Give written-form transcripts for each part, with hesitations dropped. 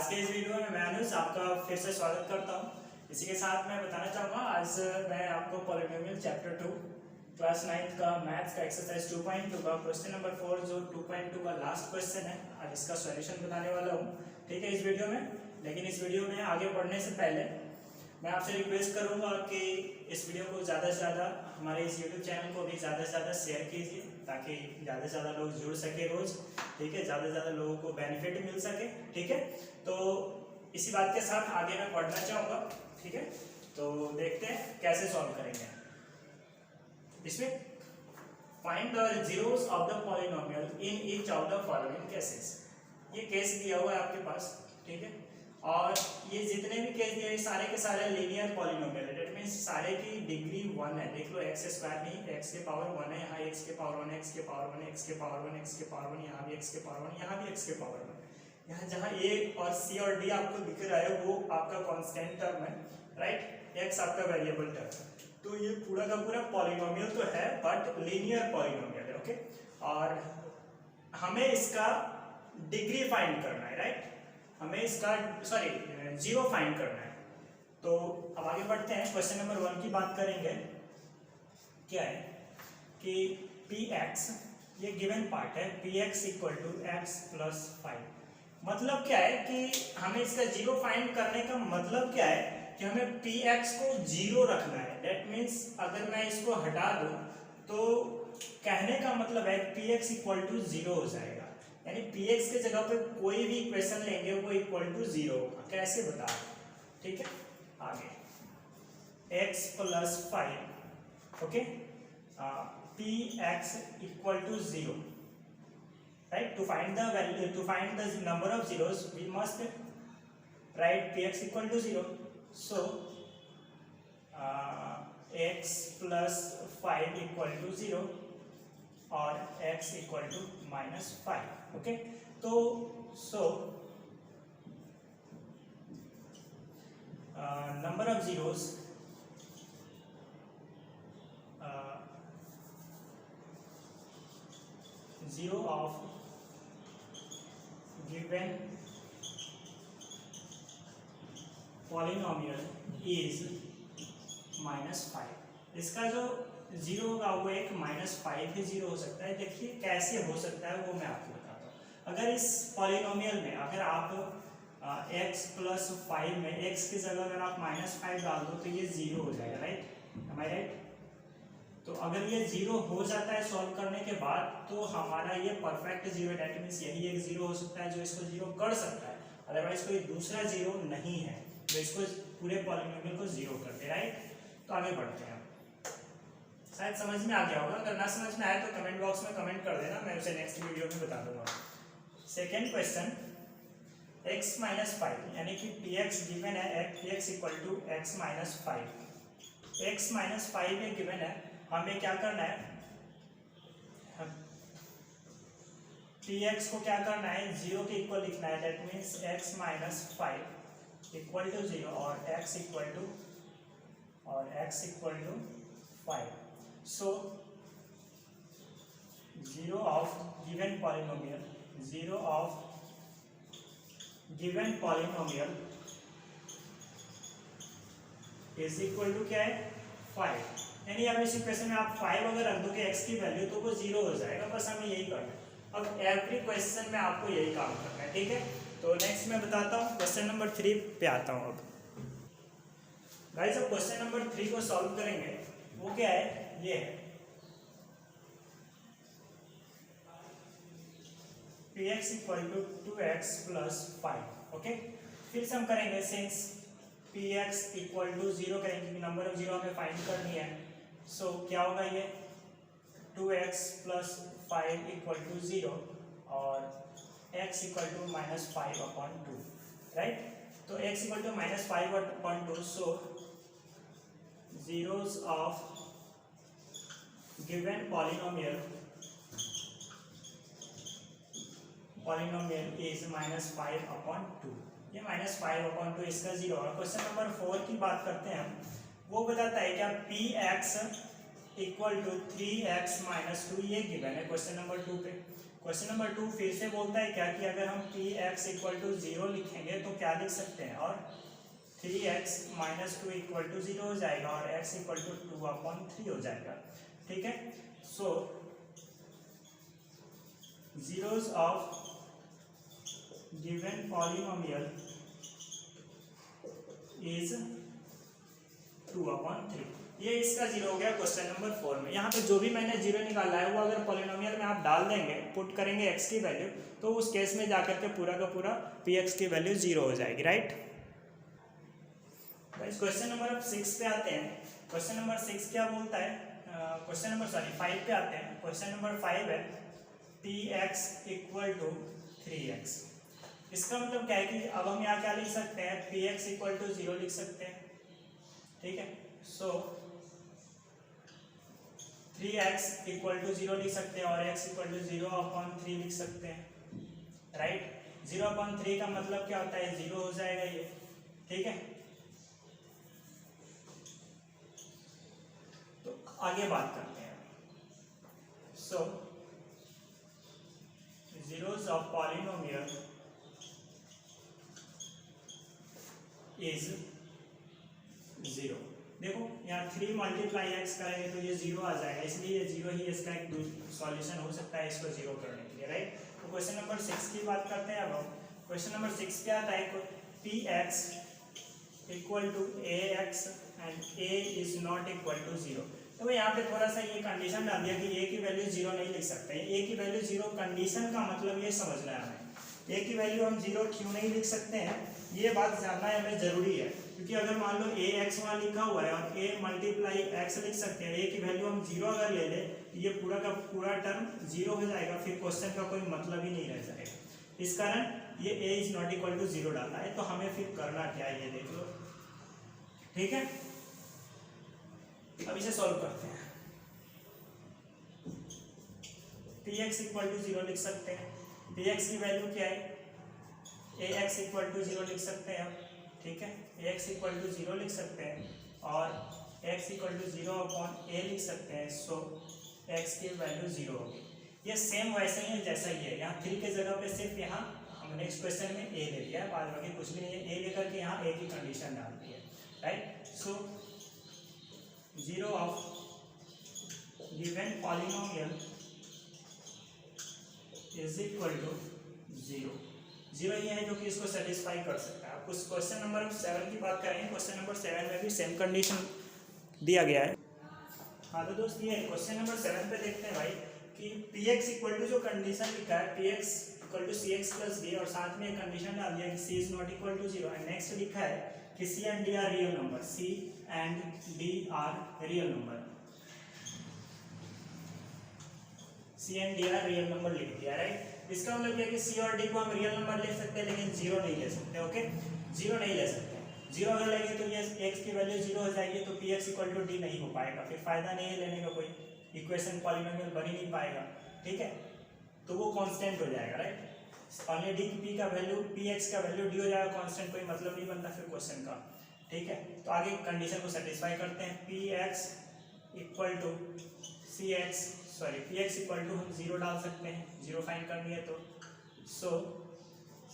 आज के इस वीडियो में मैं अनुज आपका फिर से स्वागत करता हूं। इसी के साथ मैं बताना चाहूँगा आज मैं आपको पॉलिनोमियल चैप्टर 2 क्लास 9 का मैथ्स का एक्सरसाइज 2.2 का क्वेश्चन नंबर 4 जो 2.2 का लास्ट क्वेश्चन है आज इसका सॉल्यूशन बताने वाला हूँ। ठीक है, इस वीडियो में। लेकिन इस वीडियो में आगे बढ़ने से पहले मैं आपसे रिक्वेस्ट करूंगा कि इस वीडियो को ज़्यादा से ज़्यादा हमारे इस यूट्यूब चैनल को भी ज़्यादा से ज़्यादा शेयर कीजिए ताकि ज़्यादा से ज़्यादा लोग जुड़ सके रोज़। ठीक है, ज़्यादा से ज़्यादा लोगों को बेनिफिट मिल सके। ठीक है, तो इसी बात के साथ आगे मैं पढ़ना चाहूँगा। ठीक है, तो देखते हैं कैसे सॉल्व करेंगे इसमें। Find the zeros of the polynomial in each of the following cases. ये केस दिया हुआ है आपके पास। ठीक है, और ये जितने भी केस दिए हैं सारे के सारे लीनियर पॉलिनोमियल है। दैट मींस सारे की डिग्री 1 है। देख लो x स्क्वायर नहीं, x के पावर 1 है, यहाँ x के पावर 1 है, x के पावर 1 है, x के पावर 1 है, x के पावर 1, यहाँ भी x के पावर 1, यहाँ भी x के पावर 1। यहाँ जहाँ a और c और d आपको दिख रहा है वो आपका कांस्टेंट टर्म है, राइट। x आपका वेरिएबल टर्म है। तो ये पूरा का पूरा पॉलिनोमियल तो है बट लीनियर पॉलिनोमियल है। ओके, और हमें इसका डिग्री फाइंड करना है, राइट। हमें इसका जीरो फाइंड करना है। तो अब आगे बढ़ते हैं। क्वेश्चन नंबर 1 की बात करेंगे। क्या है कि px ये गिवन पार्ट है, px equal to x plus 5। मतलब क्या है कि हमें इसका जीरो फाइंड करने का मतलब क्या है कि हमें px को जीरो रखना है। दैट मीन्स अगर मैं इसको हटा दूं तो कहने का मतलब है px इक्वल टू जीरो हो जाएगा। यानी px के जगह पे कोई भी इक्वेशन लेंगे वो इक्वल टू जीरो होगा। कैसे बता रहे? ठीक है, आगे x plus 5। Okay, px equal to zero, right. To find the value, to find the number of zeros we must write px equal to zero. So x plus 5 equal to zero और x equal to -5। Okay, तो so number of zeros zero of given polynomial is -5। इसका जो zero होगा वो एक -5 ही zero हो सकता है। देखिए कैसे हो सकता है वो मैं आपको बताता हूँ। अगर इस पॉलिनोमियल में अगर आप x प्लस 5 में x की जगह अगर आप -5 डाल दो तो ये जीरो हो जाएगा, राइट। एम आई राइट? तो अगर ये जीरो हो जाता है सॉल्व करने के बाद तो हमारा ये परफेक्ट जीरो, डेट मीन्स यही एक जीरो हो सकता है जो इसको जीरो कर सकता है। अदरवाइज कोई दूसरा जीरो नहीं है जो इसको पूरे पॉलिनोमियल को जीरो कर दे, राइट। तो आगे बढ़ते हैं। शायद समझ में आ गया होगा। अगर ना समझ में आए तो कमेंट बॉक्स में कमेंट कर देना, मैं उसे नेक्स्ट वीडियो में बता दूंगा। सेकेंड क्वेश्चन, x माइनस 5 यानी कि px गिवन है px equal to x minus 5। x minus 5 ये गिवन है, हमें क्या करना है, px को क्या करना है, जीरो के इक्वल लिखना है। That means x minus 5 equal to zero और x equal to 5। So zero of given polynomial is equal to क्या है 5। यानी अब इस इक्वेशन में आप 5 अगर रख दोगे x की वैल्यू तो वो जीरो हो जाएगा। बस हमें यही करना है। अब एवरी क्वेश्चन में आपको यही काम करना है, ठीक है। तो नेक्स्ट मैं बताता हूँ, क्वेश्चन नंबर 3 पे आता हूँ। अब गाइस अब क्वेश्चन नंबर 3 को सॉल्व करेंगे। वो क्या है, ये है px equal to 2x plus 5। Okay, फिर से हम करेंगे since px equal to zero करेंगे क्योंकि नंबर ऑफ जीरो हमें फाइंड करनी है। सो क्या होगा, ये 2x plus 5 equal to zero और x इक्वल टू -5/2, राइट। तो x equal to -5/2। So zeros of given polynomial is -5/2। ये -5/2 इसका जीरो। और क्वेश्चन नंबर 4 की बात करते हैं हम। वो बताता है क्या px इक्वल टू 3x - 2 ये गिवन है क्वेश्चन नंबर 2 पे। क्वेश्चन नंबर 2 फिर से बोलता है क्या कि अगर हम पी एक्स इक्वल टू 0 लिखेंगे तो क्या लिख सकते हैं, और 3x माइनस 2 इक्वल टू 0 हो जाएगा और x इक्वल टू 2/3 हो जाएगा। ठीक है, सो zeros of given polynomial is 2/3। ये इसका जीरो हो गया क्वेश्चन नंबर 4 में। यहाँ पे जो भी मैंने जीरो निकाला है वो अगर पॉलिनोमियल में आप डाल देंगे, पुट करेंगे x की वैल्यू, तो उस केस में जाकर के पूरा का पूरा px की वैल्यू 0 हो जाएगी, राइट। क्वेश्चन नंबर 6 पे आते हैं। क्वेश्चन नंबर 6 क्या बोलता है, क्वेश्चन नंबर 5 पे आते हैं। क्वेश्चन नंबर 5 है px इक्वल टू 3x। इसका मतलब क्या है कि अब हम यहाँ क्या लिख सकते हैं, px इक्वल टू 0 लिख सकते हैं। ठीक है, सो 3x इक्वल टू 0 लिख सकते हैं और x इक्वल टू 0/3 लिख सकते हैं, राइट। 0/3 का मतलब क्या होता है, 0 हो जाएगा ये। ठीक है, तो आगे बात करते हैं। सो zeros of polynomial is 0। देखो यहाँ 3 मल्टीप्लाई x करेंगे तो ये 0 आ जाएगा, इसलिए ये 0 ही इसका एक सॉल्यूशन हो सकता है इसको 0 करने के लिए, राइट। तो क्वेश्चन नंबर 6 की बात करते हैं। अब हम क्वेश्चन नंबर 6 क्या आता है, px equal to ax and a is not equal to 0। तो यहाँ पे थोड़ा सा ये कंडीशन डाल दिया कि a की वैल्यू 0 नहीं लिख सकते। a की वैल्यू 0 कंडीशन का मतलब ये समझना है हमें, a की वैल्यू हम 0 क्यों नहीं लिख सकते हैं, ये बात जानना है हमें जरूरी है। क्योंकि अगर मान लो ax वहाँ लिखा हुआ है और a मल्टीप्लाई x लिख सकते हैं, a की वैल्यू हम 0 अगर ले ले तो ये पूरा का पूरा टर्म 0 हो जाएगा, फिर क्वेश्चन का कोई मतलब ही नहीं रह जाएगा। इस कारण ये a is not equal to 0 डाला है। तो हमें फिर करना क्या है ये देख लो। ठीक है, अब इसे सॉल्व करते हैं। px इक्वल टू 0 लिख सकते हैं, px की वैल्यू क्या है, ax इक्वल टू 0 लिख सकते हैं हम। ठीक है, ax इक्वल टू 0 लिख सकते हैं और x इक्वल टू 0/a लिख सकते हैं। सो x की वैल्यू 0 होगी। ये सेम वैसे ही है जैसा ही है, यहाँ 3 के जगह पे सिर्फ यहाँ हमने नेक्स्ट क्वेश्चन में a ले लिया है, बाद बाकी कुछ भी नहीं है। a लेकर के यहाँ a की कंडीशन डाल दी है, right. So 0 of given polynomial is equal to 0। 0 ही है जो कि इसको सेटिस्फाई कर सकता है। आप कुछ क्वेश्चन नंबर 7 की बात करेंगे, क्वेश्चन नंबर 7 में भी सेम कंडीशन दिया गया है। हाँ तो दोस्त ये क्वेश्चन नंबर 7 पे देखते हैं भाई कि px इक्वल टू जो कंडीशन लिखा है px equal to cx plus d, और साथ में एक कंडीशन डाल दिया कि c is not equal to 0 and next लिखा है कि c and d are real number, c and d are real number, c and d are real number लिख दिया, राइट। इसका मतलब क्या है कि c और d को हम रियल नंबर ले सकते हैं लेकिन 0 नहीं ले सकते। ओके, 0 नहीं ले सकते। 0 अगर लेंगे तो ये x की वैल्यू 0 हो जाएगी, तो px इक्वल टू d नहीं हो पाएगा, फिर फायदा नहीं है लेने का, कोई इक्वेशन पॉलिनोमियल बन ही नहीं पाएगा। ठीक है, तो वो कांस्टेंट हो जाएगा, राइट। ओनली d की p का वैल्यू px का वैल्यू d हो जाएगा कांस्टेंट, कोई मतलब नहीं बनता फिर क्वेश्चन का। ठीक है, तो आगे कंडीशन को सेटिस्फाई करते हैं। px equal to cx, sorry px equal to हम 0 डाल सकते हैं, 0 फाइंड करनी है तो। So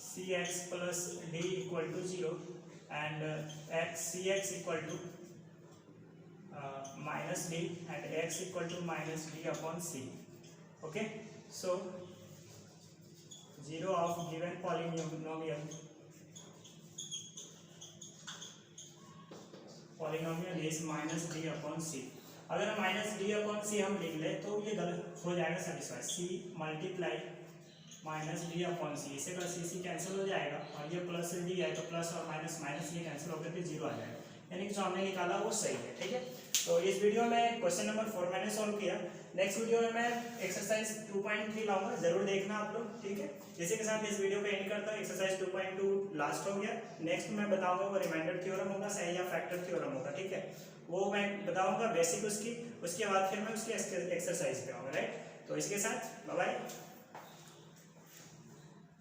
cx plus d equal to 0 and cx equal to minus d and x equal to minus d/c। Okay, so 0 of given polynomial is minus d/c। अगर हम minus d/c हम लिख ले तो ये गलत हो जाएगा satisfy, c multiply minus d/c, इसे का c कैंसिल हो जाएगा और ये प्लस d है तो प्लस और माइनस माइनस ये कैंसिल होकर के 0 आ जाएगा, यानी कि जो हमने निकाला वो सही है। ठीक है, तो इस वीडियो में क्वेश्चन नंबर 4 मैंने सॉल्व किया। नेक्स्ट वीडियो में मैं एक्सरसाइज 2.3 लाऊंगा, जरूर देखना आप लोग। ठीक है, इसी के साथ इस वीडियो को एंड करता हूँ। एक्सरसाइज 2.2 लास्ट हो गया। नेक्स्ट मैं बताऊंगा वो रिमाइंडर थ्योरम होगा, सही या फैक्टर थ्योरम होगा। ठीक है, वो मैं बताऊंगा बेसिक उसकी, उसके बाद फिर मैं उसकी एक्सरसाइज पे आऊँगा, राइट। तो इसके साथ बाय बाय।